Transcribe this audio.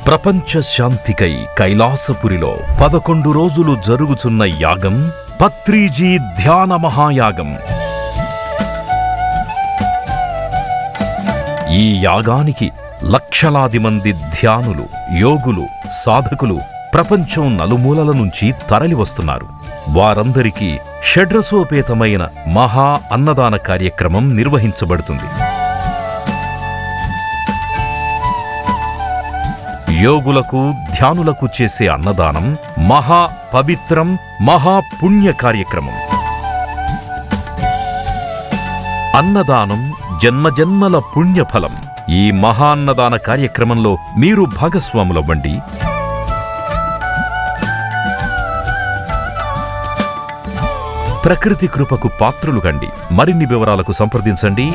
ప్రపంచ శాంతికై కైలాసపురిలో 11 రోజులు జరుగుచున్న యాగం పత్రిజీ ధ్యాన మహాయాగం. ఈ యాగానికి లక్షలాది మంది ధ్యానులు, యోగులు, సాధకులు ప్రపంచం నలుమూలల నుంచి తరలివస్తున్నారు. వారందరికీ షడ్రసోపేతమైన మహా అన్నదాన కార్యక్రమం నిర్వహించబడుతుంది. యోగులకు, ధ్యానులకు చేసే అన్నదానం మహా పవిత్రం, మహాపుణ్య కార్యక్రమం. అన్నదానం జన్మజన్మల పుణ్యఫలం. ఈ మహాన్నదాన కార్యక్రమంలో మీరు భాగస్వాములవ్వండి. ప్రకృతి కృపకు పాత్రులు కండి. మరిన్ని వివరాలకు సంప్రదించండి